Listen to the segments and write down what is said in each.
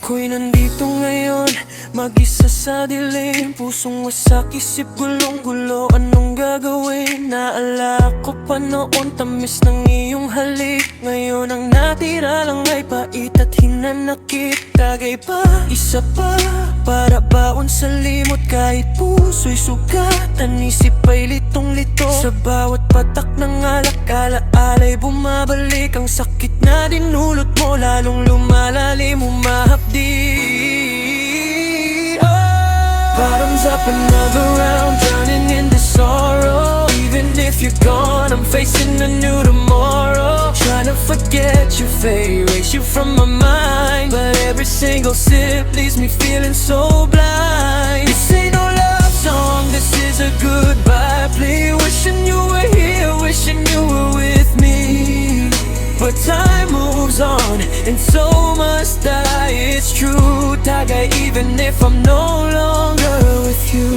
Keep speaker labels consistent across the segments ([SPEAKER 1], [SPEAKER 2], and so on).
[SPEAKER 1] Ako'y nandito ngayon, mag-isa sa dilim. Pusong wasak, isip gulong-gulo, anong gagawin? Naalala ko pa noon, tamis ng iyong halik. Ngayon ang natira lang ay pait at hinanakit. Tagay pa, isa pa, para baon sa limot. Kahit puso'y sugatan, isip ay litong-lito. Sa bawat patak ng alak, alaala'y bumabalik. Ang sakit na dinulot mo, lalong lumalalim, umahapdi. Bottoms up another round, drowning in the sorrow. Even if you're gone, I'm facing a new tomorrow. Trying to forget your face, erase you from my mind, but every single sip leaves me feeling so blind. This ain't no love song, this is a goodbye plea. Wishing you were here, wishing you were with me. But time moves on, and so must I. It's true, tagay, even if I'm no longer with you.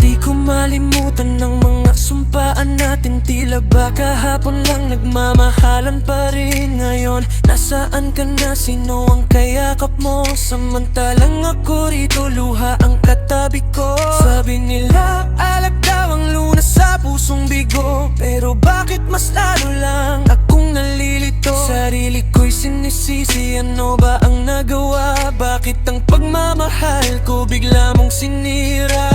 [SPEAKER 1] Di ko malimutan ng mga sumpaan natin. Tila ba kahapon lang nagmamahalan pa rin. Ngayon, nasaan ka na? Sino ang kayakap mo? Samantalang ako rito, luha ang katabi ko. Sabi nila, alak daw ang lunas sa pusong bigo. Pero bakit mas lalo lang akong nalilito? Sarili ko'y sinisisi, ano ba ang nagawa? Bakit ang pagmamahal ko bigla mong sinira?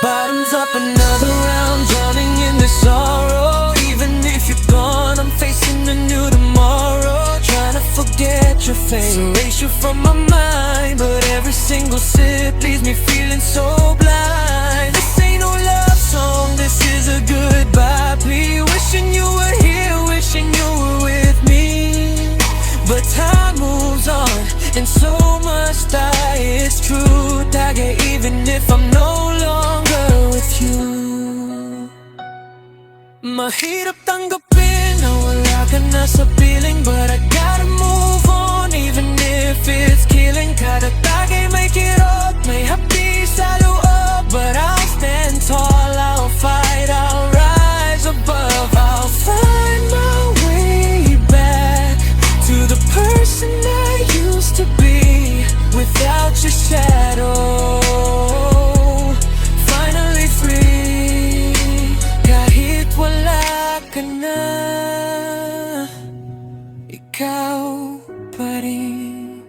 [SPEAKER 1] Bottoms up another round, drowning in the sorrow. Even if you're gone, I'm facing a new tomorrow. Trying to forget your face, erase you from my mind, but every single sip leaves me feeling so blind. This ain't no love song, this is a goodbye plea. Wishing you were here, wishing you were with me. But time moves on, and so must I. It's true, tagay, even if I'm no longer with you. Mahirap tanggapin na wala ka na sa piling, but I gotta move on, even if it's killing. Kada tagay may kirot, may hapdi sa loob, but I'll stand tall, I'll fight, I'll rise above. I'll find my way back to the person I used to be, without your shadow. Finally free, kahit wala ka na, ikaw pa rin.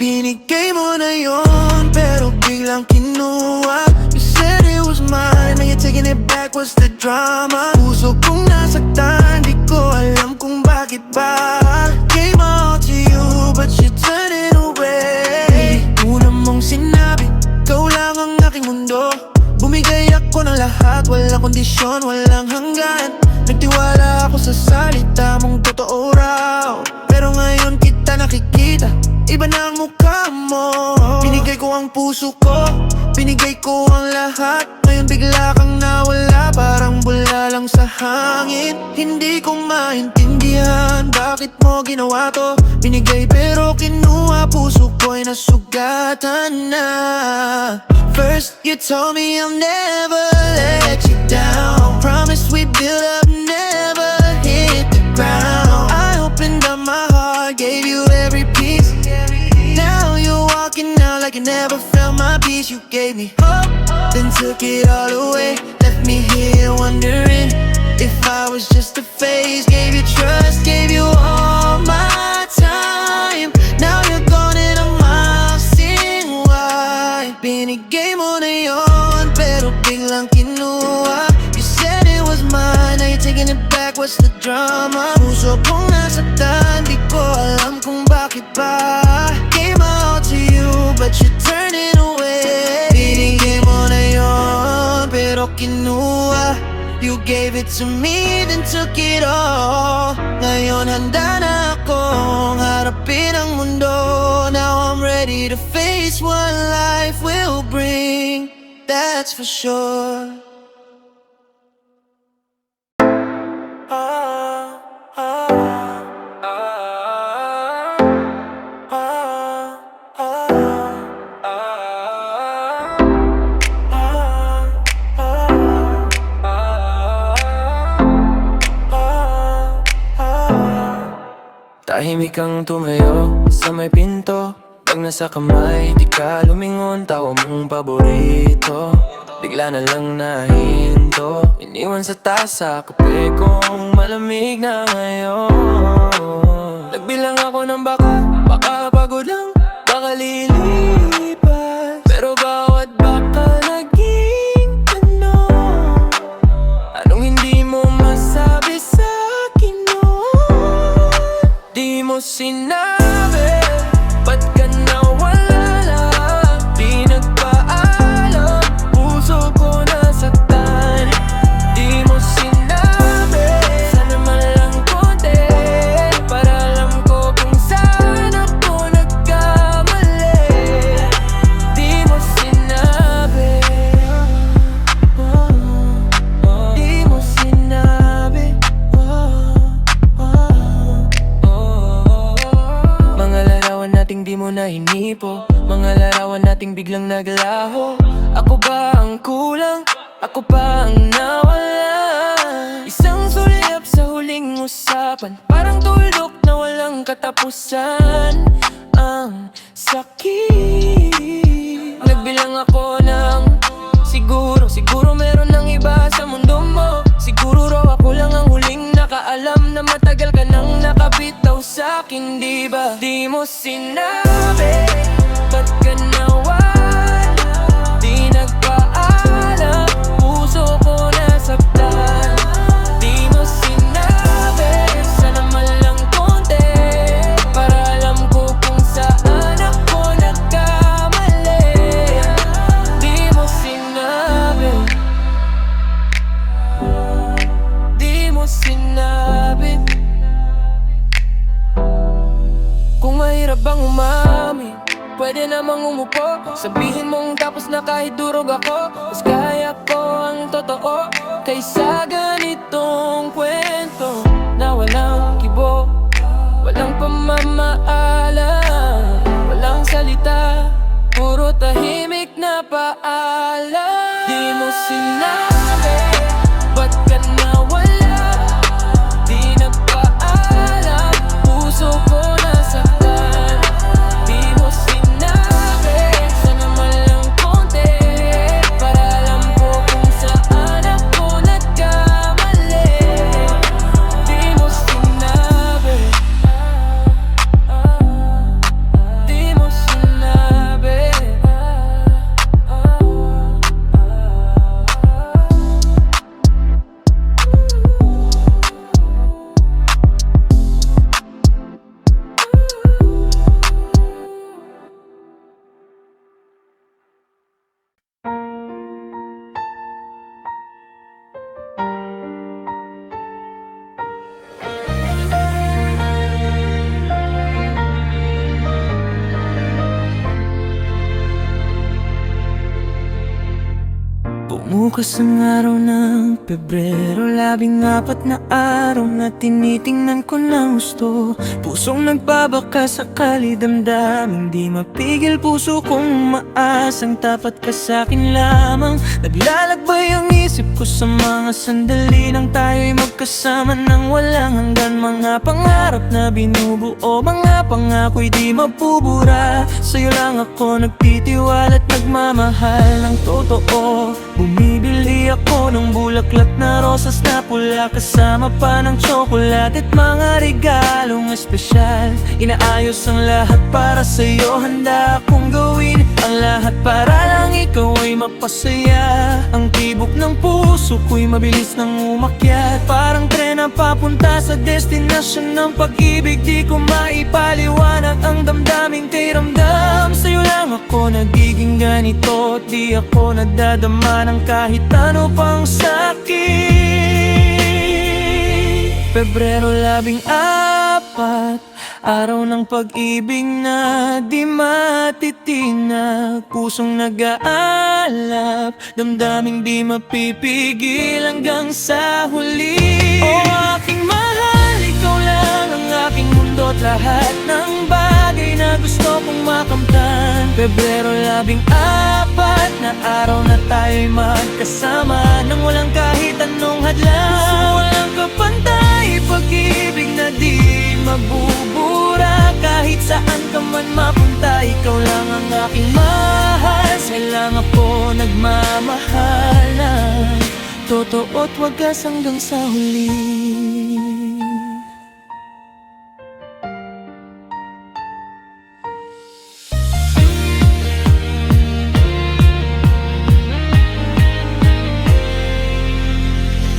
[SPEAKER 2] Binigay mo na yon, pero biglang kinuha. You said it was mine, now you're taking it back, what's the drama? Puso kong nasaktan, di ko alam kung bakit ba. Gave my all to you, but you turned it away. Una mong sinabi, ikaw lang ang aking mundo. Bumigay ako ng lahat, walang kondisyon, walang hanggan. Nagtiwala ako sa salita mong totoo raw, pero ngayon kita nakikita, iba na ang mukha mo. Binigay ko ang puso ko, binigay ko ang lahat. Ngayon bigla kang nawala, parang bula lang sa hangin. Hindi ko maintindihan, bakit mo ginawa to? Binigay pero kinuha, puso ko'y nasugatan na. First you told me I'll never let you down. Promise we build up, never hit the ground. I opened up my heart, gave you every piece. Now you're walking out like you never felt my peace. You gave me hope, then took it all away. Left me here wondering if I was just a phase. Gave you trust, gave you all my time. Now you're gone and I'm asking why. Binigay mo na yon, pero biglang kinuha. You said it was mine, now you're taking it back, what's the drama? Puso kong nasaktan, di ko alam kung bakit ba. Gave my all to you, but you turned it away. Binigay mo na yon, pero kinuha. You gave it to me, then took it all. Ngayon handa na akong harapin ang mundo na is what life will bring, that's for sure.
[SPEAKER 1] Tahimik kang tumayo sa may pinto. Pag nasa kamay, di ka lumingon. Tawa mong paborito, bigla na lang nahinto. Iniwan sa tasa, kape kong malamig na ngayon. Nagbilang ako ng baka pagod lang, baka lilipas. Pero bawat baka naging tanong, anong hindi mo masabi sa akin noon? Di mo sinabi, ba't ka nawala lang? Di nagpaalam, puso ko nasaktan. Di mo sinabi, sana man lang konti, para alam ko kung saan ako nagkamali. Di mo sinabi, di mo sinabi. Mga larawan nating di mo na hinipo, mga larawan nating biglang naglaho. Ako ba ang kulang? Ako pa ang nawala? Isang sulyap sa huling usapan, parang tuldok na walang katapusan. Ang sakit. Nagbilang ako ng siguro meron ng iba sa mundo mo. Siguro raw ako lang ang huling nakaalam na matagal ka nang nakabitaw sa'kin, di ba? Di mo sinabi, ba't ka nawala? Di nagpaalam, puso ko nasaktan. Di mo sinabi, sana man lang konti, para alam ko kung saan ako nagkamali. Di mo sinabi, di mo sinabi. Kung mahirap bang umamin, pwede namang umupo. Sabihin mong tapos na kahit durog ako. Mas kaya ko ang totoo kaysa ganitong kwento na walang kibo, walang pamamaalam, walang salita, puro tahimik na paalam. Di mo sinabi, ba't ka nawala? Di nagpaalam, puso ko nasaktan. Di mo sinabi, sana man lang konti, para alam ko kung saan ako nagkamali. Di mo sinabi, di mo sinabi. Bumukas ang araw ng Pebrero, 14 na araw na tinitingnan ko ng gusto. Pusong nagbabaka sakali damdamin di mapigil, puso kong maasang tapat ka sa'kin lamang. Naglalakbay ang isip ko sa mga sandali nang tayo'y magkasama nang walang hanggan. Mga pangarap na binubuo, mga pangako'y di mabubura. Sa'yo lang ako nagtitiwala at nagmamahal ng totoo. Bumibili ako ng bulaklak na rosas na pula, kasama pa ng tsokolate at mga regalong espesyal. Inaayos ang lahat para sa'yo, handa akong gawin ang lahat para lang ikaw ay mapasaya. Ang tibok ng puso ko'y mabilis nang umakyat, parang tren na papunta sa destinasyon ng pag-ibig. Di ko maipaliwanag ang damdaming kay ramdam. Sa'yo lang ako nagiging ganito, di ako nadadama ng kahit ano pang sakit. Pebrero 14, Araw ng pag-ibig na di matitinag, pusong nag-aalap, damdaming di mapipigil hanggang sa huli. O aking mahal, ikaw lang ang aking mundo at lahat ng bagay na gusto kong makamtan. Pebrero 14 na araw na tayo'y magkasama nang walang kahit anong hadlang. Walang kapantay, pag-ibig na di magbubura, kahit saan ka man mapunta, ikaw lang ang aking mahal. Sailang ako nagmamahal na totoo't wagas hanggang sa huli.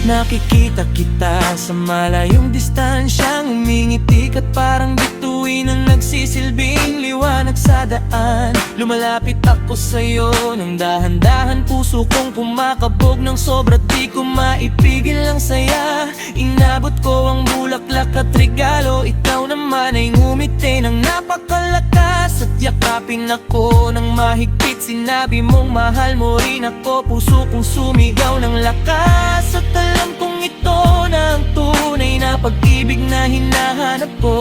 [SPEAKER 1] Nakikita kita sa malayong distansyang umingitik at parang bituin ang nagsisilbing liwanag sa daan. Lumalapit ako sa'yo ng dahan-dahan, puso kong kumakabog ng sobra, di ko maipigil ang saya. Inabot ko ang bulaklak at regalo, ikaw naman ay ngumiti ng napakalakas at yakapin ako ng mahigpit. Sinabi mong mahal mo rin ako, puso kong sumigaw ng lakas. At alam kong ito na ang tunay na pag-ibig na hinahanap ko.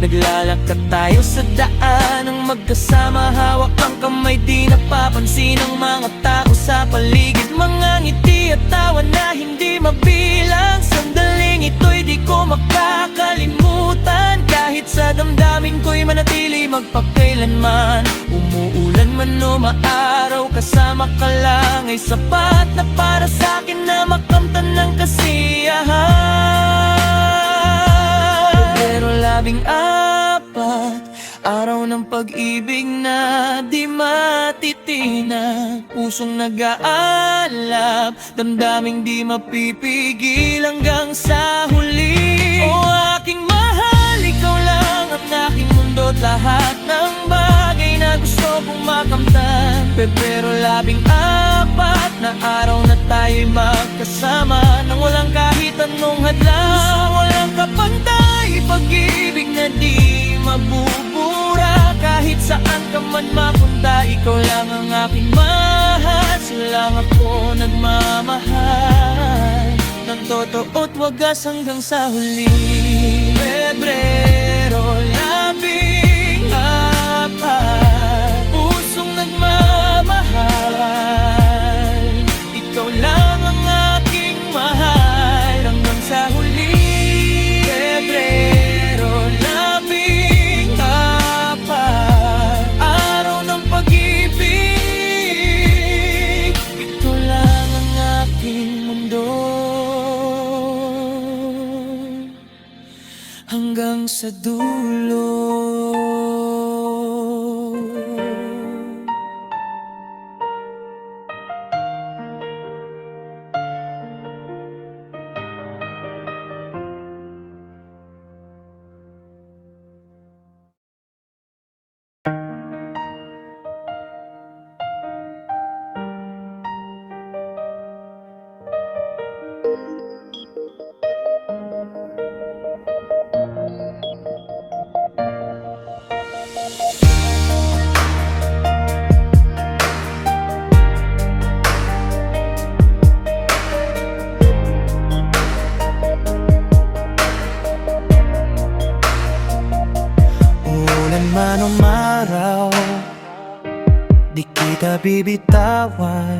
[SPEAKER 1] Naglalakad tayo sa daan ng magkasama, hawak ang kamay, di napapansin ang mga tao sa paligid. Mga ngiti at tawa na hindi mabilang, sandaling ito'y di ko makakalimutan. Kahit sa damdamin ko'y manatili magpakailanman, umuulan man o maaraw, kasama ka lang ay sapat na para sa'kin na makamtan ng kasiyahan. Pero 14, araw ng pag-ibig na di matitinag, pusong nag-aalap, damdaming di mapipigil hanggang sa huli. O aking mahal, ikaw lang ang aking mundo at lahat ng bagay na gusto kong makamtan. Pebrero 14 na araw na tayo'y magkasama nang walang kahit anong hadlang. Walang kapantay, pag-ibig na di mabubura, kahit saan ka man mapunta, ikaw lang ang aking mahal. Silang ako nagmamahal ng totoo't wagas hanggang sa huli. Pebrero 14, pusong nagmamahal, ikaw lang ang aking mahal hanggang sa huli. Pebrero 14, araw ng pag-ibig, ikaw lang ang aking mundo hanggang sa dulo. Man umaraw, di kita bibitawan.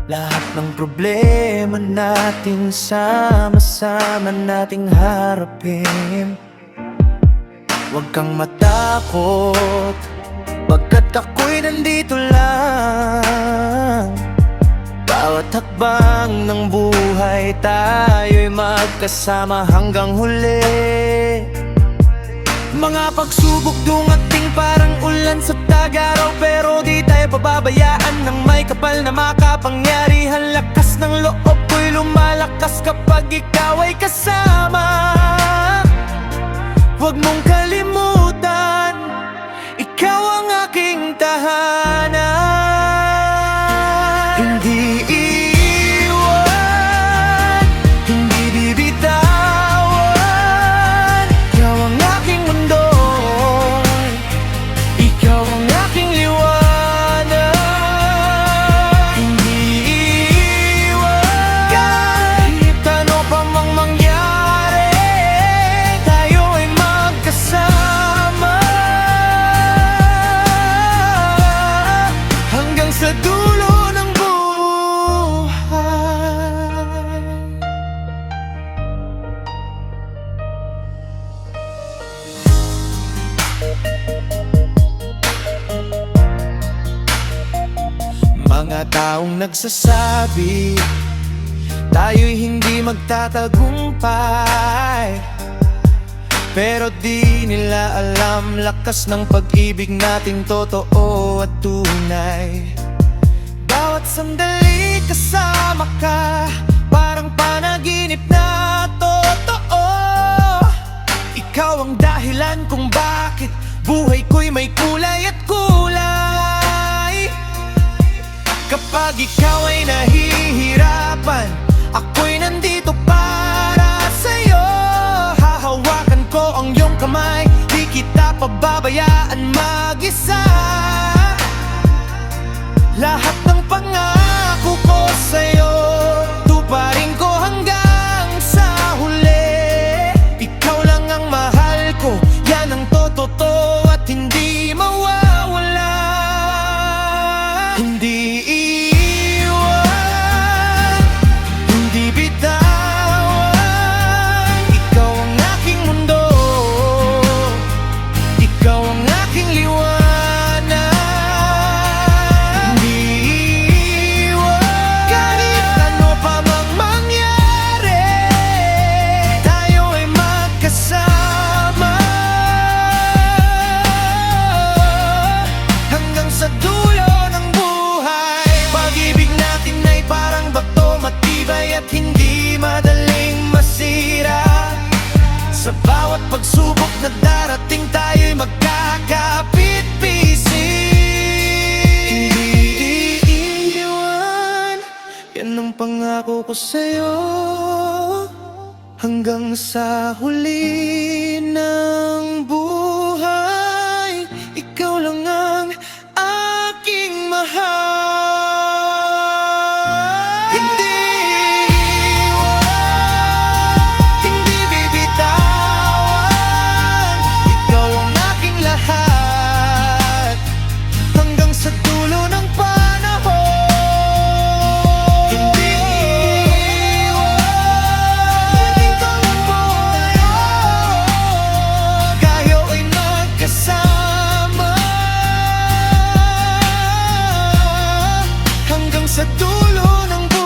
[SPEAKER 1] Lahat ng problema natin sama-sama nating harapin. Huwag kang matakot, pagkat ako'y nandito lang. Bawat hakbang ng buhay tayo'y magkasama hanggang huli. Mga pagsubok dumating parang ulan sa tag-araw, pero di tayo pababayaan ng may kapal na makapangyarihan. Lakas ng loob ko'y lumalakas kapag ikaw ay kasama. Huwag mong kalimutan, ikaw ang aking tahanan. Hindi iiwan, hindi bibitawan, ikaw ang
[SPEAKER 2] mga taong nagsasabi tayo'y hindi magtatagumpay, pero di nila alam lakas ng pag-ibig nating totoo at tunay. Bawat sandali kasama ka, parang panaginip na totoo. Ikaw ang dahilan kung bakit buhay ko'y may kulay at kulay. Kapag ikaw ay nahihirapan, ako'y nandito para sa'yo. Hahawakan ko ang iyong kamay, di kita pababayaan mag-isa. Lahat ng pangako ko sa'yo, tuparin ko hanggang sa huli. Ikaw lang ang mahal ko, yan ang totoo at hindi mawawala. Hindi iiwan, hindi bitawan. Ikaw ang aking mundo, ikaw ang aking liwanag. Hindi iiwan, kahit ano pa mang mangyari, tayo ay magkasama hanggang sa dulo ng buhay. Pag-ibig natin ay parang bato, matibay at hindi madaling masira. Sa bawat pagsubok na darating, tayo'y magkakapit-pisit. Hindi iiwan, yan ang pangako ko sa'yo. Hanggang sa huli ng buhay, ikaw lang ang aking mahal. Hindi iiwan, hindi bibitawan. Ikaw ang aking lahat hanggang sa dulo ng panahon. Hindi iiwan, ikaw ang buhay ko, tayo ay magkasama hanggang sa dulo ng buhay.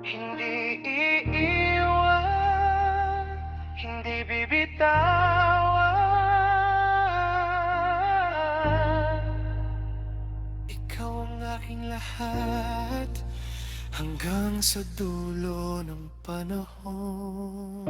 [SPEAKER 2] Hindi iiwan, hindi bibitawan. Ikaw ang aking lahat hanggang sa dulo ng panahon.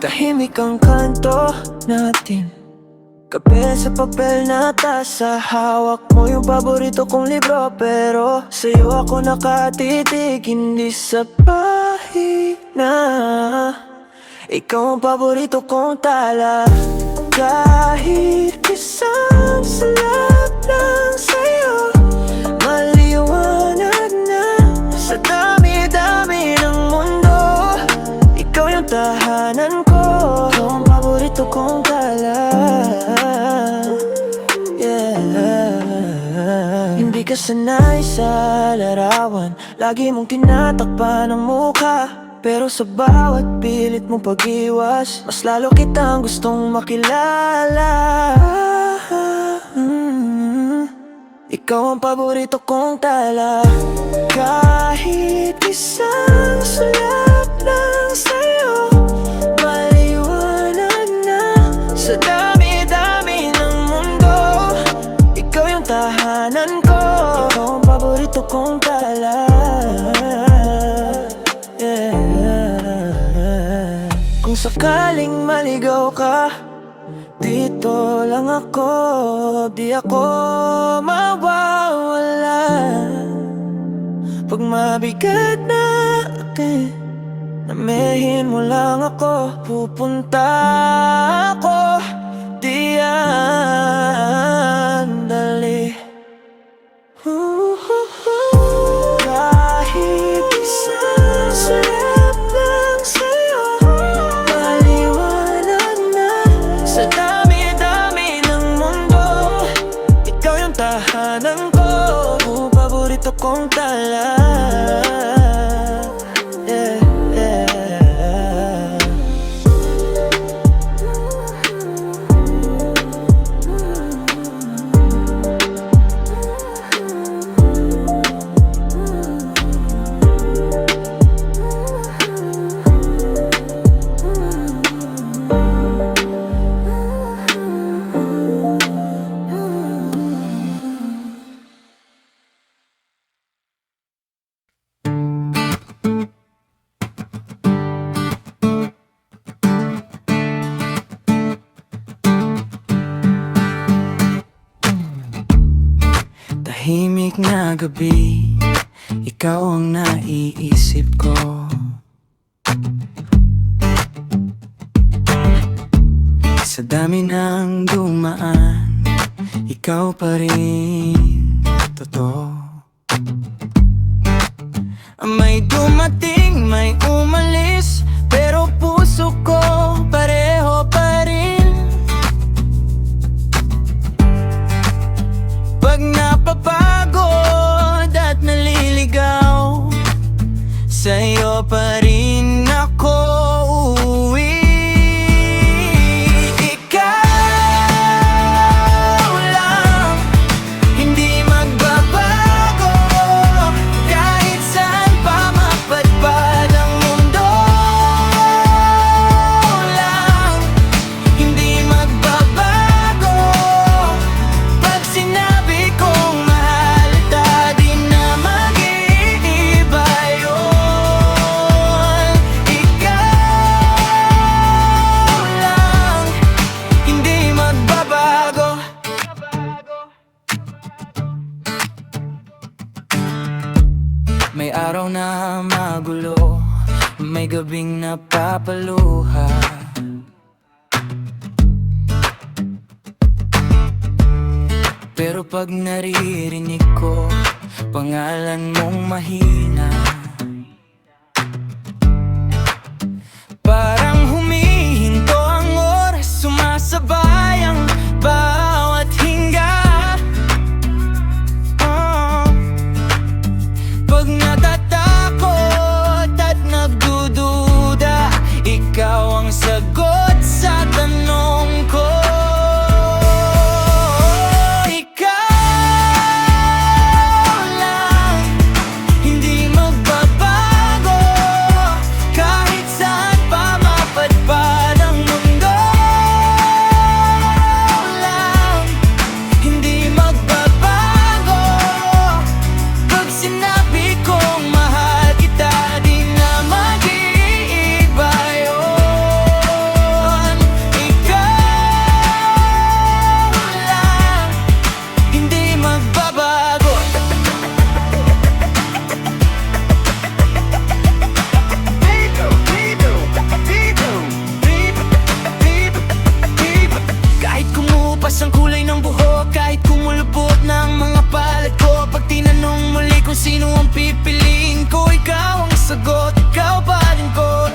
[SPEAKER 2] Tahimik ang kanto natin, kape sa papel na tasa. Hawak mo yung paborito kong libro, pero sa'yo ako nakatitig, hindi sa pahina. Ikaw ang paborito kong tala, kahit isang salap lang sa'yo. Maliwanag na sa dami-dami ng mundo. Ikaw yung tahanan ko, ikaw ang paborito kong tala. Hindi ka sanay sa larawan, lagi mong tinatakpan ang mukha, pero sa bawat pilit mong pag-iwas, mas lalo kitang gustong makilala. Ikaw ang paborito kong tala, kahit isang sulat lang sa'yo. Maliwanag na sa dami-dami ng mundo. Ikaw yung tahanan ko, ikaw ang paborito kong tala. Kung sakaling maligaw ka, dito lang ako, di ako mawawala. Pag mabigat na akin, namehin mo lang ako, pupunta ako diyan. Dali, tahimik na gabi, ikaw ang naiisip ko. Sa dami ng dumaan, ikaw pa rin, totoo. May dumating, may umalis, pero puso ko pareho pa rin. Pag napapagod at naliligaw, sa'yo pa rin ako uuwi. Ikaw lang, hindi magbabago, kahit saan pa mapadpad ang mundo lang. Hindi magbabago, pag sinabi kong mahal kita, di na mag-iiba yun. Ikaw lang, hindi magbabago. May araw na magulo, may gabing napapaluha. Pero pag naririnig ko pangalan mong mahina, parang humihinto ang oras, sumasabay ang bawat hinga. Pag natatakot at nagdududa, ikaw ang sagot sa tanong ko. Ikaw lang, hindi magbabago, kahit saan pa mapadpad ang mundo lang. Hindi magbabago, pag sinabi kong mahal kita, di na mag-iiba yun. Ikaw lang, hindi magbabago. Kahit kumupas ang kulay ng buhok, kahit kumulubot ng mga palad ko, pag tinanong muli kung sino ang pipiliin ko, ikaw ang sagot, ikaw pa rin ko.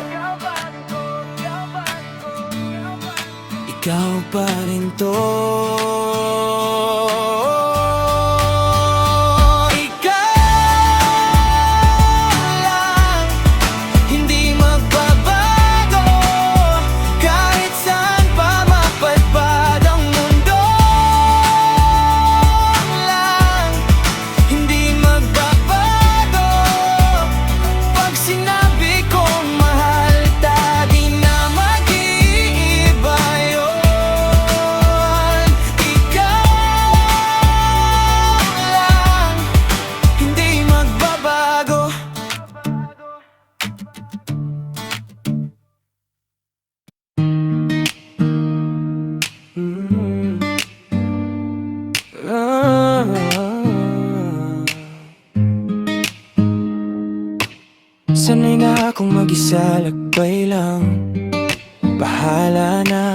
[SPEAKER 2] Ikaw pa rin to. Ikaw lang, hindi magbabago, kahit saan pa mapadpad ang mundo lang. Hindi magbabago, pag sinabi kong mahal kita, di na mag-iiba yun. Ikaw lang, hindi magbabago. Sanay nga akong mag-isa, lakbay lang, bahala na.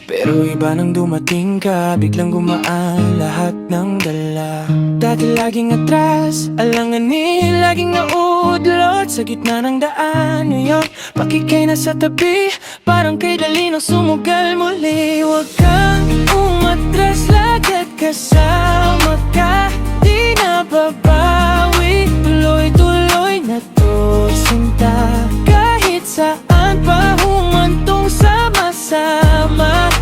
[SPEAKER 2] Pero iba nang dumating ka, biglang gumaan lahat ng dala. Dati laging atras, alanganin, laging naudlot sa gitna ng daan. Ngayon, pakikay na sa tabi, parang kay dali nang sumugal muli. Huwag kang umatras, lagad kasama ka, di na babawi. Tuloy-tuloy na to, sinta, kahit saan pa humantong sama-sama.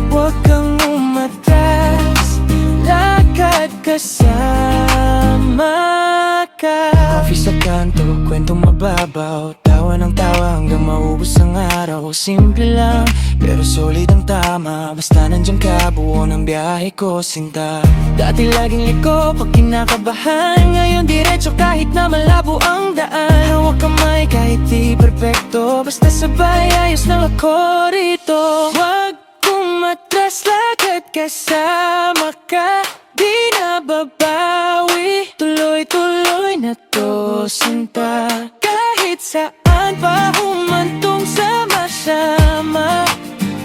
[SPEAKER 2] Huwag kang umatras, lakad kasama ka. Coffee sa kanto, kwentong mababaw, tawa ng tawa hanggang maubos ang araw. Simple lang, pero solid ang tama, basta nandiyan ka, buo ng biyahe ko, sinta. Dati laging liko pag kinakabahan, ngayon diretso kahit na malabo ang daan. Hawak kamay kahit di perfecto, basta sabay ayos lang ako rito. Huwag umatras, lakad kasama ka,
[SPEAKER 1] di na babawi. Tuloy-tuloy na to, sinta. Kahit saan pa humantong sama-sama,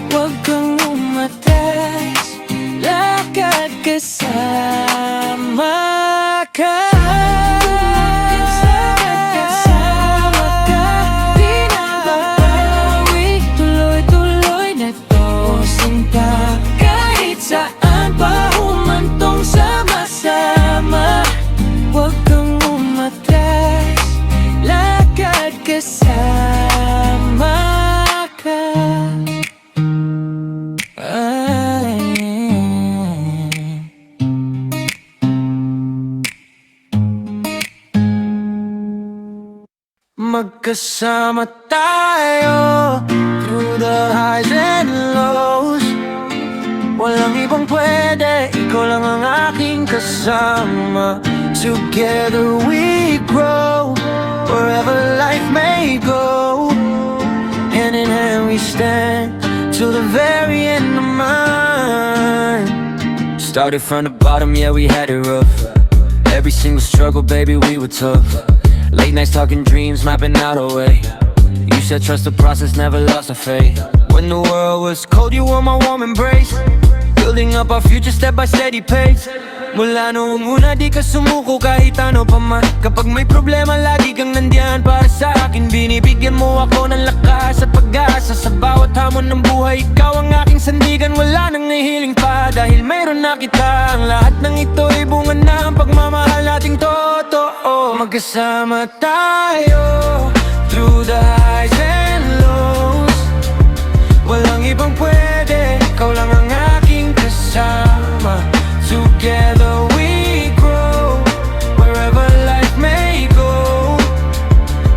[SPEAKER 1] huwag kang umatras, lakad kasama ka. Kasama ka, di na babawi. Tuloy-tuloy na to, sinta. Kahit saan pa humantong sama-sama, huwag kang umatras, lakad kasama ka. Magkasama tayo through the highs and lows. Walang ibang pwede, ikaw lang ang aking kasama. Together we grow, wherever life may go. Hand in hand we stand till the very end of mine. Started from the bottom, yeah, we had it rough. Every single struggle, baby, we were tough. Late nights talking dreams, mapping out a way. You said trust the process, never lost a faith. When the world was cold, you were my warm embrace. Building up our future step by steady pace. Mula noong una di ka sumuko kahit ano pa man. Kapag may problema lagi kang nandiyan para sa akin. Binibigyan mo ako ng lakas at pag-asa. Sa bawat hamon ng buhay, ikaw ang aking sandigan. Wala nang nahihiling pa dahil mayroon na kita. Ang lahat ng ito ay bunga na ang pagmamahal nating totoo. Magkasama tayo through the highs and lows. Walang ibang pwede, ikaw lang ang aking kasama. Together we grow, wherever life may go.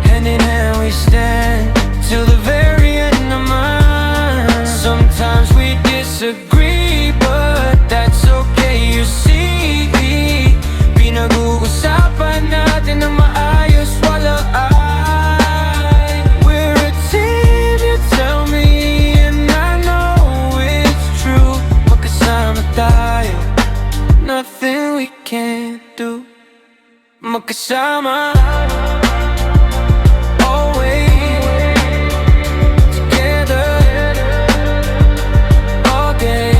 [SPEAKER 1] Hand in hand we stand till the very end of mine. Sometimes we disagree, but that's okay, you see. Pinag-uusapan natin ng maayos, wala ay. We're a team, you tell me, and I know it's true. Magkasama tayo, nothing we can't do. Magkasama, always together, all day.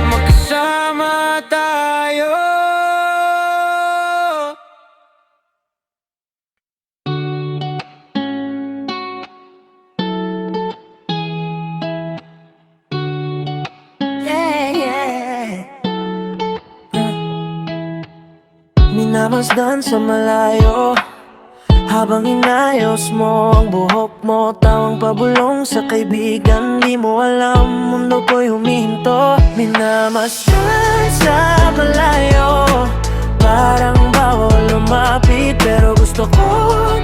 [SPEAKER 1] Magkasama tayo. Minamasdan sa malayo habang inayos mo ang buhok mo. Tawang pabulong sa kaibigan, di mo alam, mundo ko'y huminto. Minamasdan sa malayo, parang bawal lumapit, pero gusto ko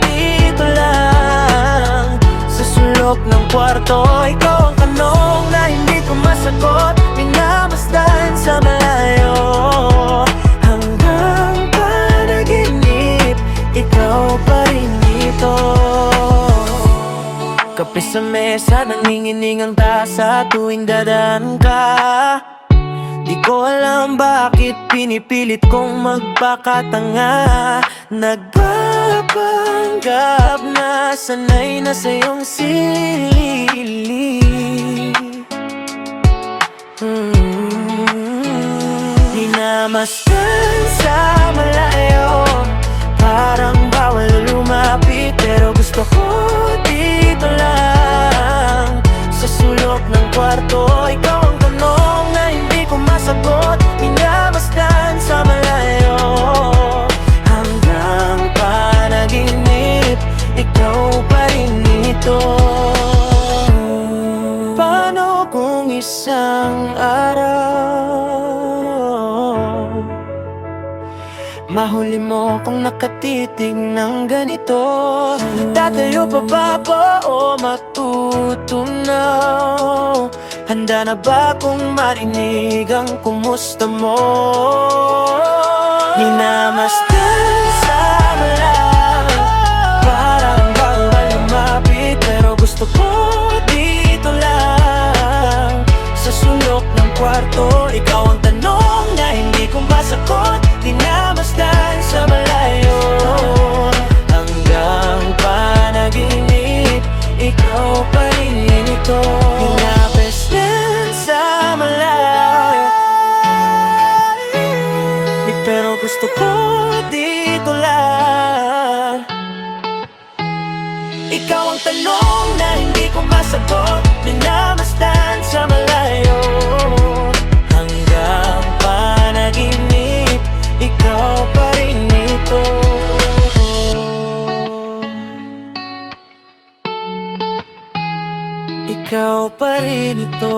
[SPEAKER 1] dito lang sa sulok ng kwarto. Ikaw ang tanong na hindi ko masagot. Minamasdan sa malayo, ikaw pa rin dito. Kape sa mesa, nanginginig ang tasa tuwing dadaan ka. Di ko alam bakit pinipilit kong magpakatanga. Nagpapanggap na sanay na sa iyong silili. Hinamasdan sa malayo, parang bawal lumapit, pero gusto ko dito lang sa sulok ng kwarto. Ikaw ang tanong na hindi ko masagot. Minamasdan sa malayo hanggang panaginip, ikaw pa rin ito. Paano kung isang araw mahuli mo kung nakatitig ng ganito? Tatayo pa ba ako o matutunaw? Handa na ba kung marinig ang kumusta mo? Hinamasdan sa malayo, parang bawal lumapit, pero gusto ko dito lang sa sulok ng kwarto. Ikaw ang tanong na hindi ko
[SPEAKER 2] ko masagot, di namasdan sa malayo. Hanggang panaginip, ikaw pa rin ito. Pinapesdan sa malayo, pero gusto ko dito lang. Ikaw ang tanong na hindi ko masagot, minamasdan sa malayo. Hanggang panaginip, ikaw pa rin ito. Ikaw pa rin ito.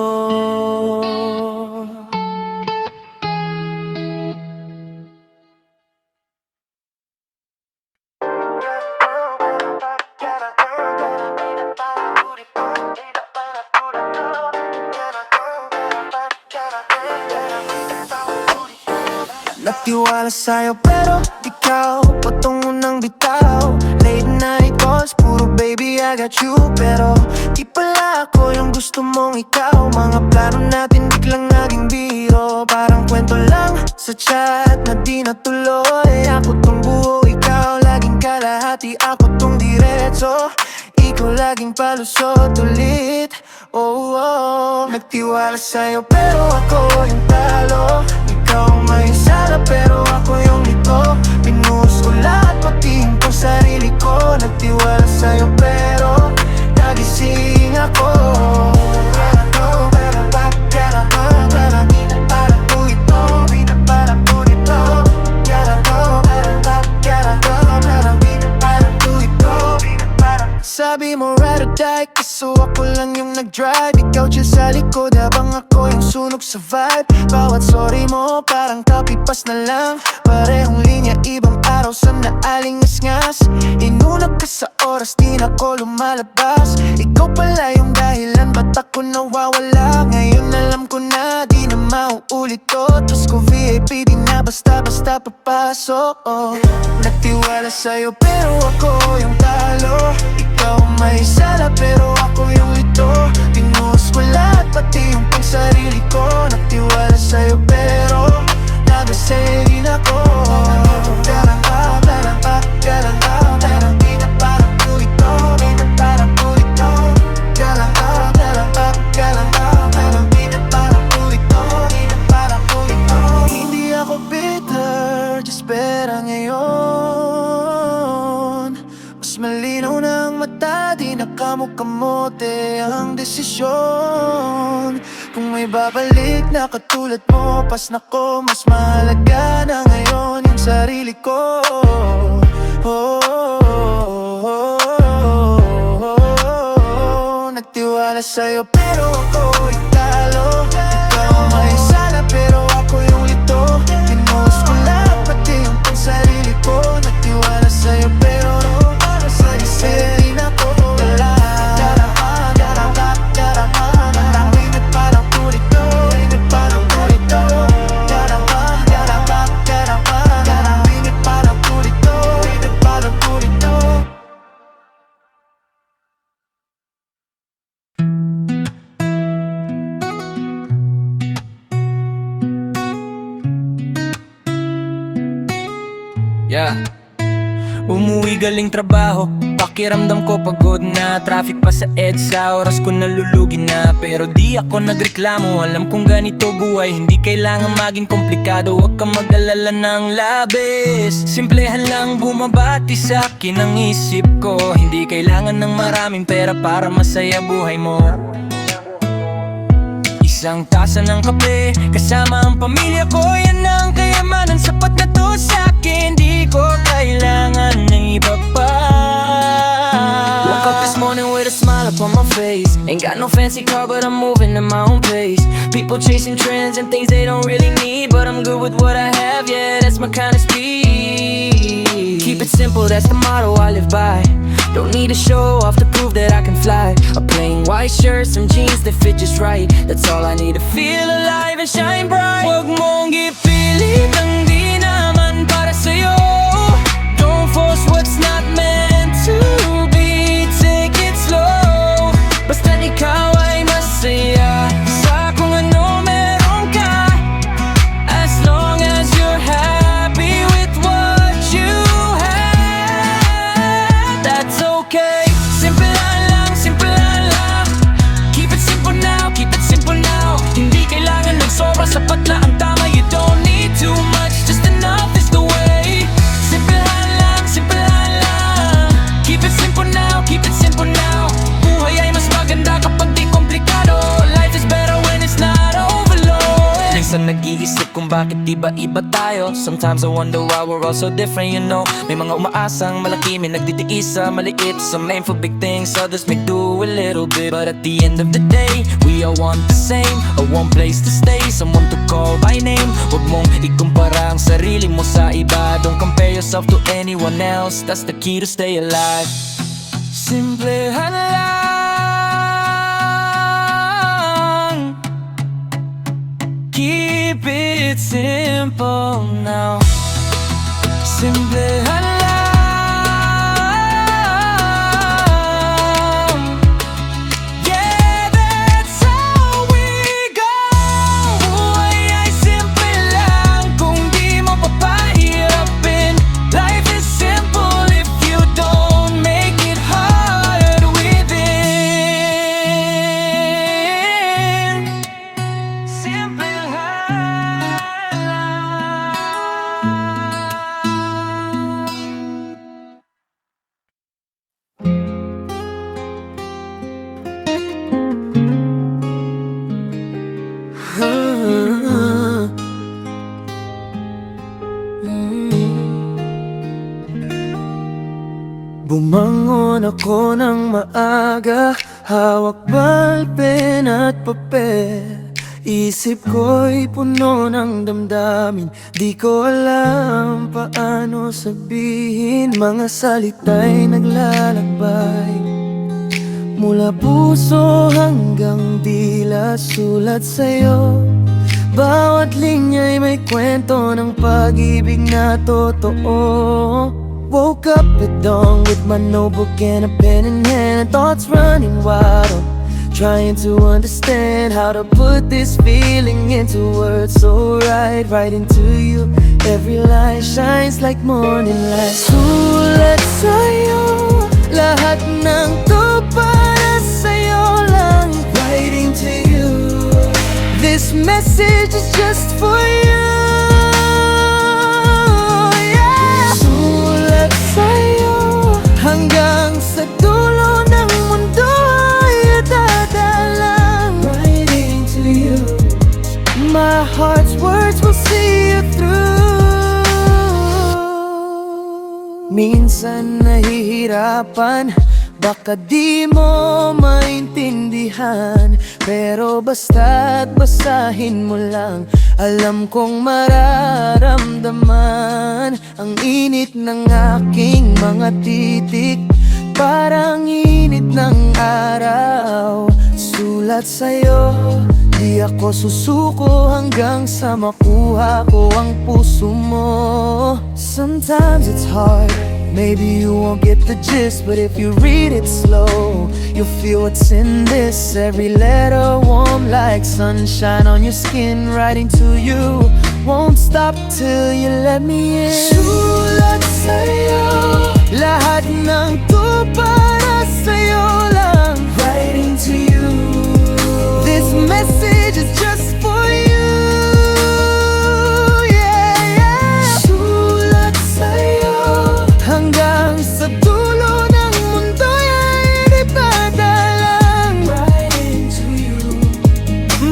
[SPEAKER 2] Nagtiwala sa'yo pero ikaw patungo ng bitaw. Late night calls, puro baby I got you. Pero di pala ako yung gusto mong ikaw. Mga plano natin biglang naging biro. Parang kwento lang sa chat na di natuloy. Ako tong buo, ikaw laging kalahati. Ako tong diretso, ikaw laging palusot ulit. Oh, oh. Nagtiwala sa'yo pero ako yung talo. Ikaw may sala pero ako yung nito. Pinuhos ko lahat pati yung sarili ko. Nagtiwala sa'yo pero nagising ako. Sabi mo ride or die, kaso ako lang yung nag-drive. Ikaw dyan sa likod habang ako yung sunog sa vibe. Bawat sorry mo parang copy-paste na lang. Parehong linya, ibang araw sa naalingas-ngas. Inuna ka sa oras, di na ko lumalabas. Ikaw pala yung dahilan, ba't ako nawawala? Ngayon alam ko na, di na mauulit to. Diyos ko VIP, di na basta-basta papasok, oh. Nagtiwala sa'yo pero ako yung talo. Ikaw may sala pero ako yung ito. Pinuhos ko lahat pati yung pangsarili ko. Nagtiwala sa'yo pero nagasay din ako. Garang ka, garang ka, garang ka, garang di na parang ko ito. Di na parang ko ito. Garang ka, garang ka, garang ka, garang di na parang ko ito. Di na parang ko ito. Hindi ako bitter, just pera ngayon. Mas malinaw na ang mata, di na kamote ang desisyon. Kung may babalik na katulad mo, pas na ko. Mas mahalaga na ngayon yung sarili ko. Nagtiwala sa'yo pero ako italo. Ikaw may sala pero ako yung lito. Pinuhos ko lahat pati yung pansarili ko. Nagtiwala sa'yo pero nagising ako. Garang ka, garang ka, garang ka, garang init parang purito. Init parang purito. Garang ka, garang ka, garang ka, garang init parang purito. Init parang purito.
[SPEAKER 1] Yeah. Umuwi galing trabaho, pakiramdam ko pagod na. Traffic pa sa EDSA, oras ko nalulugi na. Pero di ako nagreklamo, alam kong ganito buhay. Hindi kailangan maging komplikado, huwag kang mag-alala ng labis. Simplehan lang bumabati sa akin ang isip ko. Hindi kailangan ng maraming pera para masaya buhay mo. Isang tasa ng kape, kasama ang pamilya ko. Yan ang kayamanan, sapat na to sa akin. Di ko kailangan ng iba pa. Woke up this morning with a smile upon my face. Ain't got no fancy car but I'm moving at my own pace. People chasing trends and things they don't really need, but I'm good with what I have, yeah, that's my kind of speed. Keep it simple, that's the motto I live by. Don't need to show off to prove that I can fly. A plain white shirt, some jeans that fit just right. That's all I need to feel alive and shine bright. Huwag mong ipilit ang di naman para sa'yo. Don't force what's not meant to be. Take it slow. Basta ikaw ay masaya sa kung ano meron ka. As long as minsan nag-iisip kung bakit iba-iba tayo. Sometimes I wonder why we're all so different, you know. May mga umaasang malaki, may nagtitiis sa maliit. Some aim for big things, others may do a little bit. But at the end of the day, we all want the same, a one place to stay, someone to call by name. Huwag mong ikumpara ang sarili mo sa iba. Don't compare yourself to anyone else, that's the key to stay alive. Simplehan lang, keep it simple now. Simplehan lang, yeah, that's how we go. Buhay ay simple lang kung di mo papahirapin. Life is simple if you don't make it hard within. Simplehan
[SPEAKER 2] Bumangon ako ng maaga, hawak balpen at papel. Isip ko'y puno ng damdamin, di ko alam paano sabihin. Mga salita'y naglalakbay mula puso hanggang dila, sulat sa'yo. Bawat linya'y may kwento ng pag-ibig na totoo. Woke up at dawn with my notebook and a pen in hand, thoughts running wild, trying to understand how to put this feeling into words. So writing to you, every line shines like morning light. Sulat sa'yo, lahat ng to para sa'yo lang. Writing to you, this message is just for you. Hanggang sa dulo ng mundo ay dadalang. Writing to you, my heart's words will see you through. Minsan nahihirapan, baka di mo maintindihan, pero basta't basahin mo lang, alam kong mararamdaman. Ang init ng aking mga titik, parang init ng araw. Sulat sa'yo, di ako susuko hanggang sa makuha ko ang puso mo. Sometimes it's hard, maybe you won't get the gist, but if you read it slow, you'll feel what's in this. Every letter warm like sunshine on your skin. Writing to you, won't stop till you let me in. Sulat sa'yo, lahat ng to para sa'yo lang. Writing to you, this message is just for you. Yeah, yeah. Sulat sa'yo, hanggang sa dulo ng mundo ay ipadalang. Writing to you,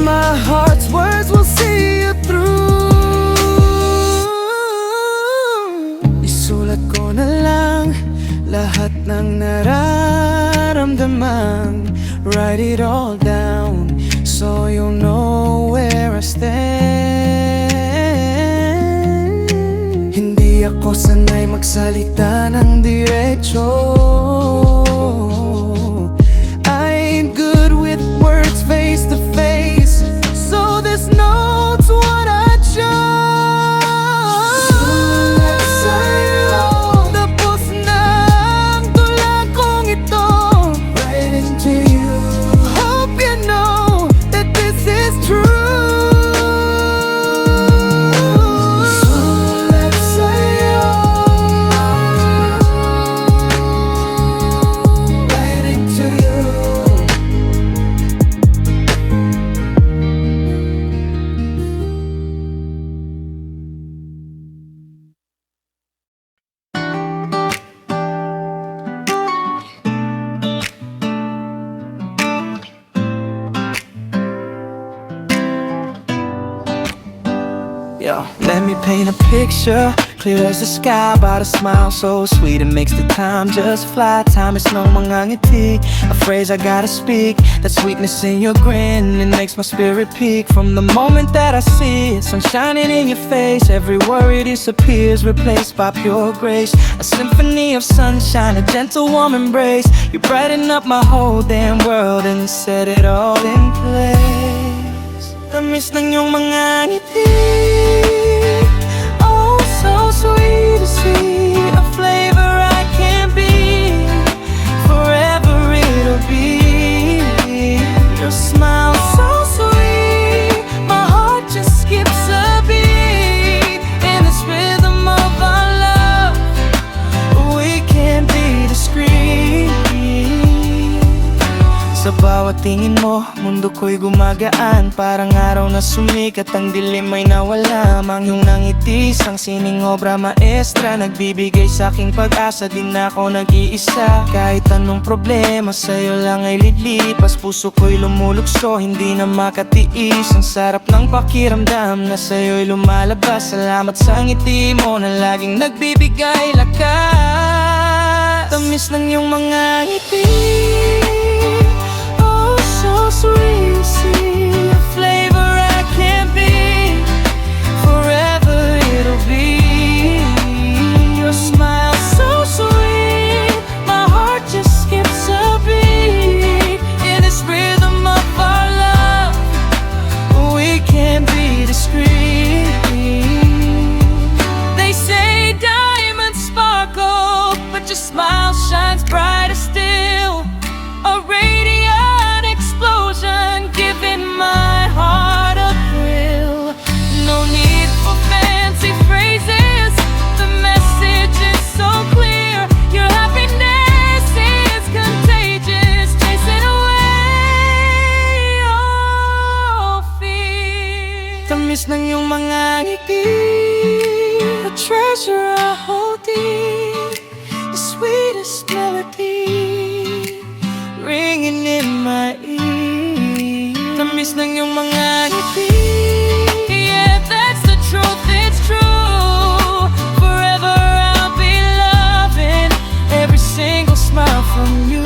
[SPEAKER 2] my heart's words will see you through. Isulat ko na lang lahat ng nararamdaman. Write it all down so you'll know where I stand. Hindi ako sanay magsalita ng diretso, I ain't good with words face to face, so this note's what I chose. Sulat sa'yo, tapos na ang tula kong ito. Writing to you, hope you Yo, let me paint a picture, clear as the sky by the smile so sweet. It makes the time just fly. Time is no mga ngiti, a phrase I gotta speak. That sweetness in your grin, it makes my spirit peak. From the moment that I see it, sun shining in your face, every worry disappears, replaced by pure grace. A symphony of sunshine, a gentle warm embrace. You brighten up my whole damn world and set it all in place. Tamis ng iyong mga ngiti, oh so sweet to see. A flavor I can't be, forever it'll be. Your smile so sweet, my heart just skips a beat. In this rhythm of our love, we can't be discreet. Sa bawat tingin mo, mundo ko'y gumagaan. Parang araw na sumikat, ang dilim ay nawala. Mangyong nangiti, sang sining obra maestra. Nagbibigay sa'king pag-asa, di na ako nag-iisa. Kahit anong problema, sa'yo lang ay lilipas. Puso ko'y lumulukso, hindi na makatiis. Ang sarap ng pakiramdam na sa'yo'y lumalabas. Salamat sa ngiti mo na laging nagbibigay lakas. Tamis ng iyong mga ngiti, so sweet to see. A flavor I can't be, forever it'll be. Your smile so sweet, my heart just skips a beat. In this rhythm of our love, we can't be discreet. They say diamonds sparkle, but your smile shines brighter still. A radiant explosion, giving my heart a thrill. No need for fancy phrases, the message is so clear. Your happiness is contagious, chasing away all fear. Tamis ng iyong mga ngiti, a treasure I hold deep, the sweetest melody ringing in my ear. Tamis ng iyong mga ngiti, yeah, that's the truth, it's true. Forever I'll be loving every single smile from you.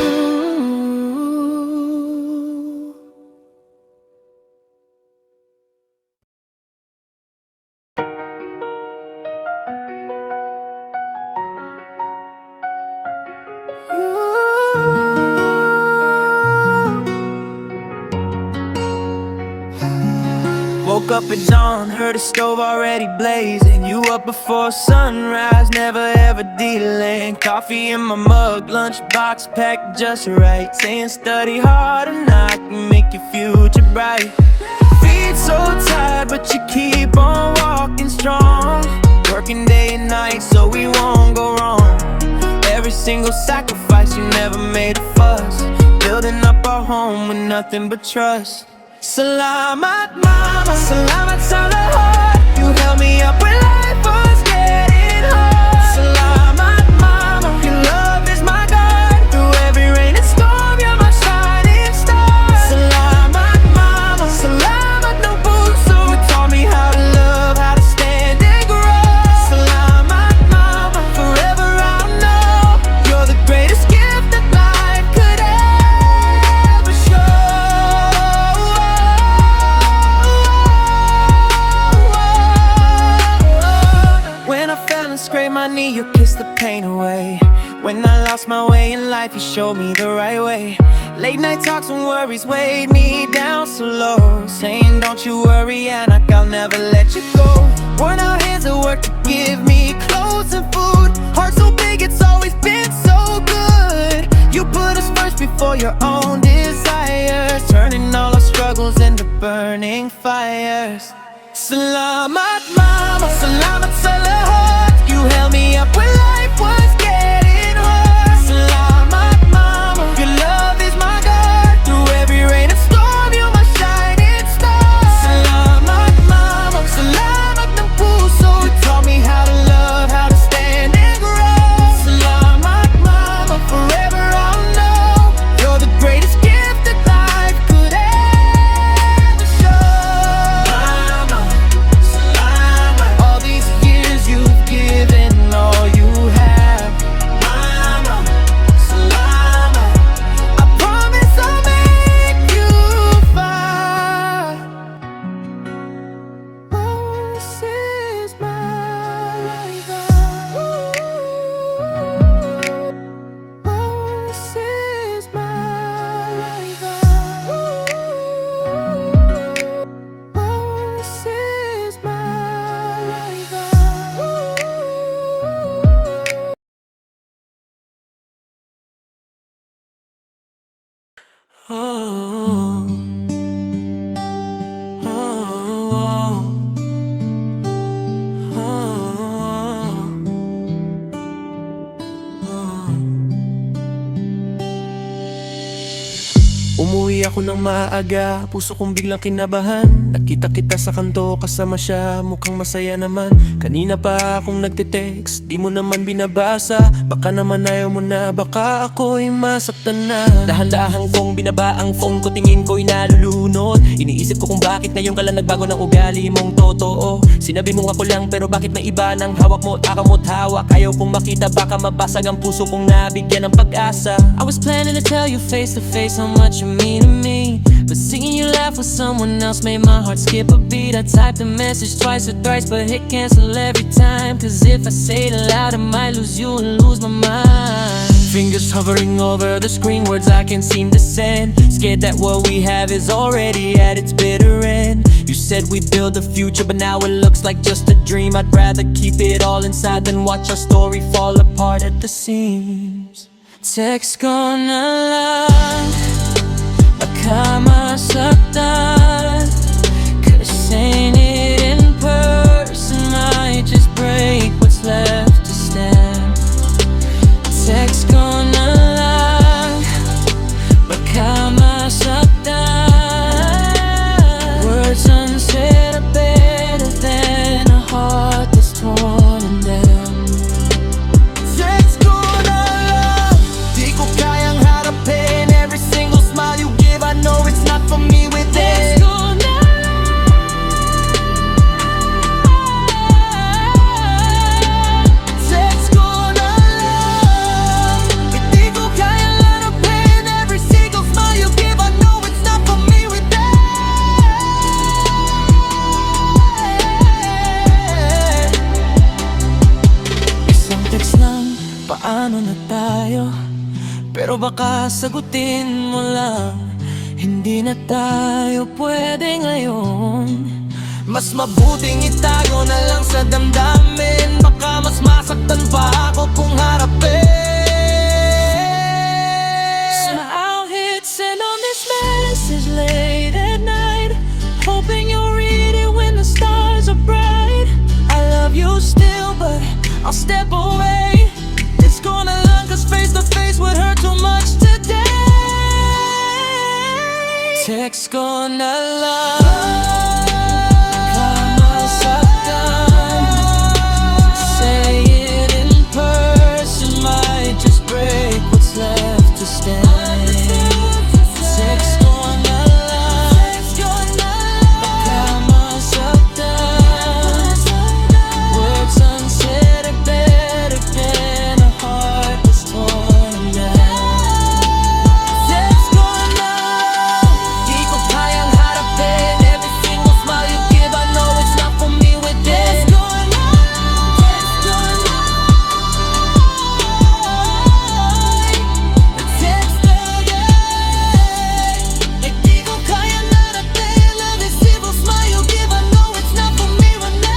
[SPEAKER 2] Woke up at dawn, heard the stove already blazing. You up before sunrise, never ever delaying. Coffee in my mug, lunchbox packed just right. Saying study hard and I can make your future bright. Feet so tired, but you keep on walking strong. Working day and night so we won't go wrong. Every single sacrifice, you never made a fuss. Building up our home with nothing but trust. Salamat mama, salamat sa lahat. You held me up when life was getting hard. Salamat mama, your love is my guide. Through every rain and storm, you're my shining star. Salamat mama, salamat ng puso. You taught me how to love, how to stand and grow. Salamat mama, forever I'll know you're the greatest gift that life could ever show. Scrape my knee, you kissed the pain away. When I lost my way in life, you showed me the right way. Late night talks and worries weighed me down so low. Saying don't you worry, and I'll never let you go. Worn out hands at work to give me clothes and food. Heart so big, it's always been so good. You put us first before your own desires, turning all our struggles into burning fires. Salamat mama, salamat sa lahat. You held me up when life was getting hard. Salamat mama, your love is my guide. Through every rain and storm, you're my shining star. Salamat mama, salamat ng puso. You taught me how to love, how to stand and grow. Salamat mama, forever I'll know you're the greatest gift that life could ever show. Mama, salamat. ako ng maaga, puso kong biglang kinabahan. Nakita kita sa kanto, kasama siya, mukhang masaya naman. Kanina pa akong nagte-text, di mo naman binabasa. Baka naman ayaw mo na, baka ako'y masaktan na. Dahan-dahan kong binaba ang phone ko, tingin ko'y nalulunod. Iniisip ko kung bakit ngayon ka lang nagbago ng ugali mong totoo. Sinabi mo ako lang, pero bakit may iba ng hawak mo at akamo't hawak? Ayaw kong makita, baka mabasag ang puso kong nabigyan ng pag-asa.
[SPEAKER 1] I was planning to tell you face to face how much you mean to me, but seeing you laugh with someone else made my heart skip a beat. I typed the message twice or thrice, but hit cancel every time. Cause if I say it aloud, I might lose you and lose my mind.
[SPEAKER 2] Fingers hovering over the screen, words I can't seem to send. Scared that what we have is already at its bitter end. You said we'd build a future, but now it looks like just a dream. I'd rather keep it all inside than watch our story fall apart at the seams.
[SPEAKER 1] Text ko na lang, baka masaktan. Cause saying it in person might just break what's left to stand. Text ko na lang, baka masaktan. Words unsaid are better than a heart that's torn in them.
[SPEAKER 2] Text ko na lang, di ko kayang harapin every single smile you give. I know it's not for me with it.
[SPEAKER 1] Text ko na
[SPEAKER 2] Text ko na lang, hindi ko kayang harapin every single smile you give. I know it's not for me with it.
[SPEAKER 1] isang text lang, paano na tayo? Pero baka sagutin mo lang, hindi na tayo pwede ngayon.
[SPEAKER 2] Mas mabuting itago na lang sa damdamin. Baka mas masaktan pa ako kung harapin.
[SPEAKER 1] So I'll hit send on this message late at night, hoping you'll read it when the stars are bright. I love you still, but I'll step away. It's gonna long, cause face to face would hurt too much today. Text ko na lang, baka masaktan. Say it in person might just break what's left to stand. Text ko na lang, baka masaktan. Words unsaid are better than a heart that's torn down.
[SPEAKER 2] Text ko na lang, di ko kayang harapin every single smile you give. I know it's not for me with it. Text ko na text again. Hindi ko kayang harapin every single smile you give. I know it's not for me with it.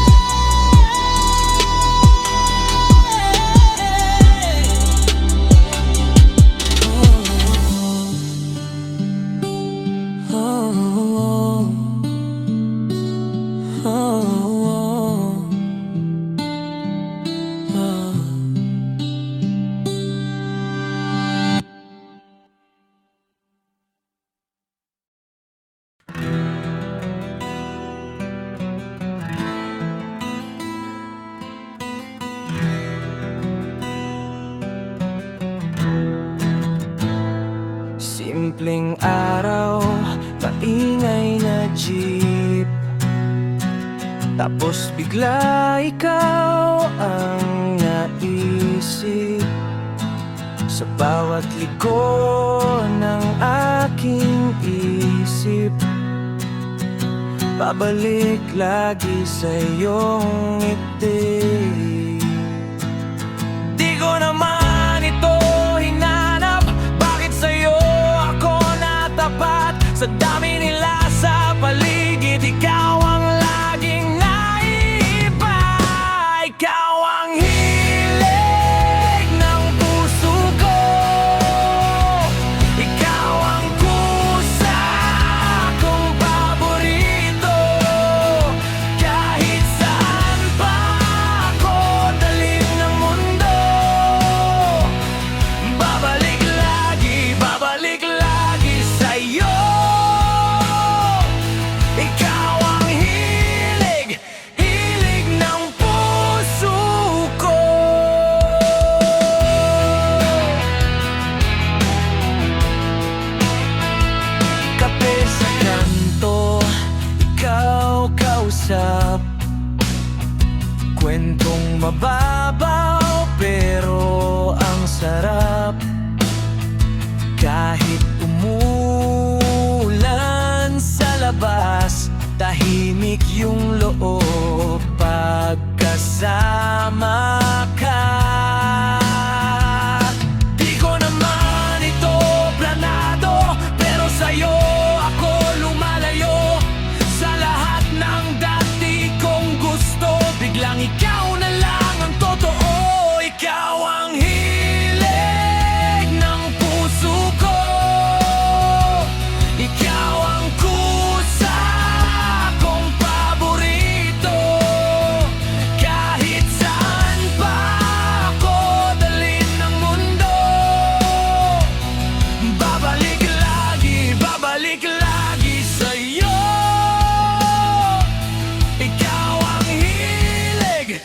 [SPEAKER 1] Simpleng araw, maingay na jeep, tapos bigla ikaw ang naisip. Sa bawat liko ng aking isip, babalik lagi sa iyong ngiti. Di ko naman ito hinanap, bakit sa'yo ako natapat? Sa dami nila sa paligid, ikaw ang laging naiiba. Ikaw ang hilig ng puso ko, ikaw ang kusa kong paborito. Kahit saan pa ako dalhin ng mundo, babalik lagi sa'yo. Ang mababaw pero ang sarap. Kahit umulan sa labas, tahimik yung loob pagkasama ka. Di ko naman ito planado, pero sa'yo ako lumalayo. Sa lahat ng dati kong gusto, biglang ikaw na lang ang totoo. Ikaw ang hilig ng puso ko. Ikaw ang kusa kong paborito. Kahit saan pa ako dalhin ng mundo, babalik lagi sa'yo. Ikaw ang hilig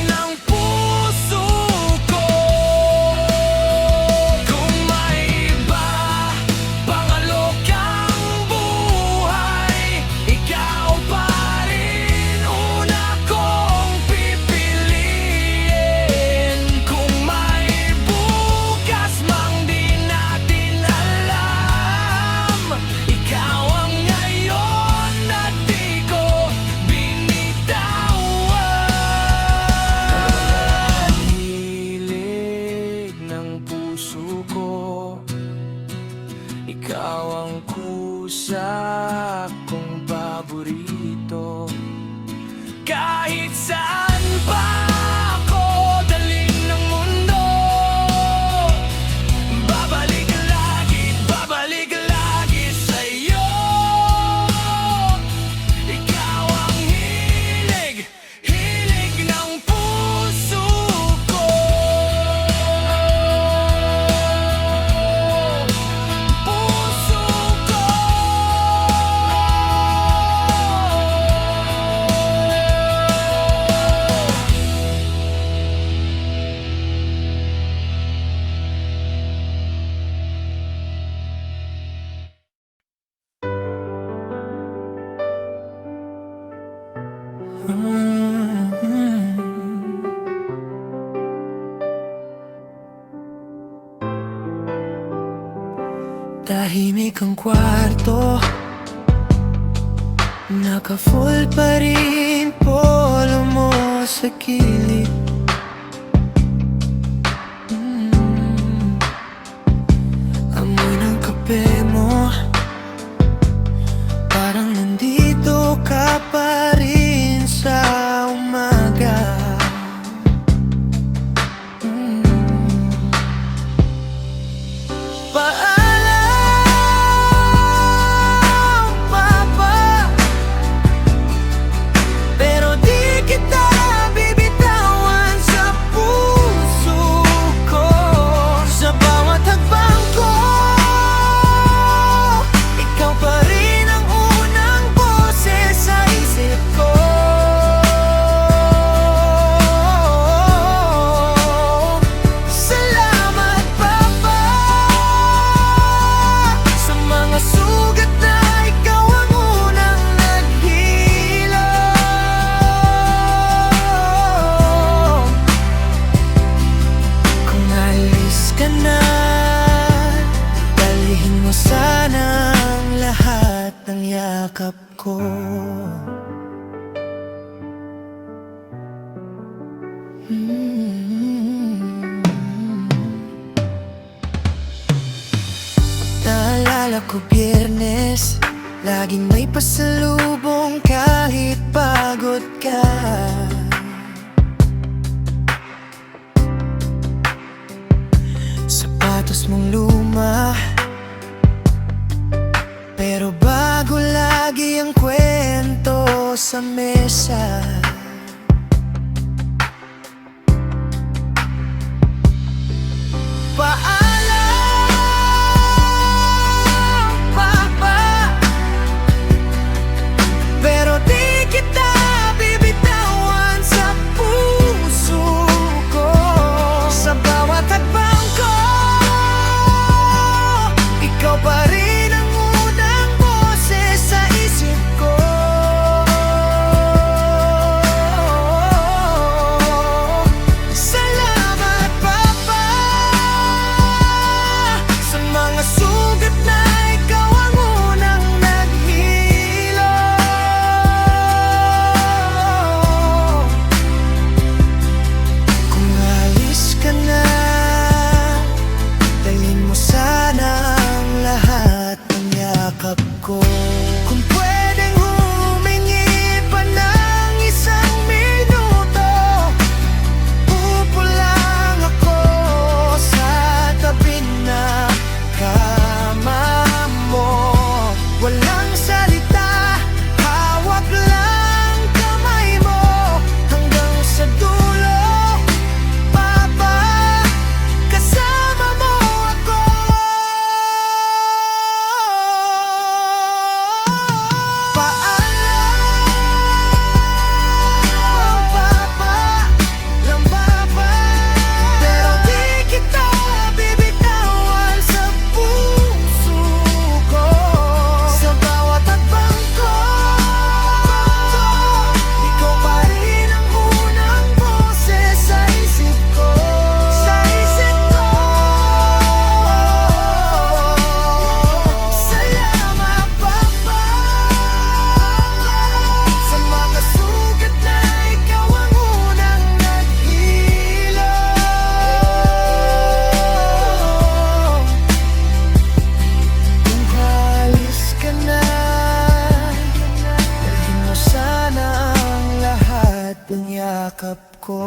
[SPEAKER 1] ng puso ko. Kung may iba pang alok ang buhay, ikaw pa rin una kong pipiliin. Kung may bukas mang di natin alam, ikaw ang ngayon na di ko binitawan. Hilig ng puso ko, ikaw ang kusa kong paborito. Kahit saan pa ako dalhin ng mundo, babalik lagi sa'yo. Ikaw ang hilig ng puso ko. Puso ko. Tahimik ang kwarto, naka-full pa rin polo mo sa gilid. Amoy ng kape mo, parang nandito ka pa rin sa umaga. Paalam, Papa, pero di kita bibitawan sa puso ko. Sa bawat hakbang ko, ikaw pa rin ang unang boses sa isip ko. Salamat, Papa, sa mga sugat na ikaw ang unang naghilom. Kung alis ka na, dalhin mo sana ang lahat ng yakap ko. Naalala ko Biyernes, laging may pasalubong kahit pagod ka. Sapatos mong luma, pero bago lagi ang kwento sa mesa. Paalam, Papa, pero di kita bibitawan sa puso ko. Sa bawat hakbang ko, ikaw pa rin ang unang boses sa isip ko.
[SPEAKER 2] yakap ko.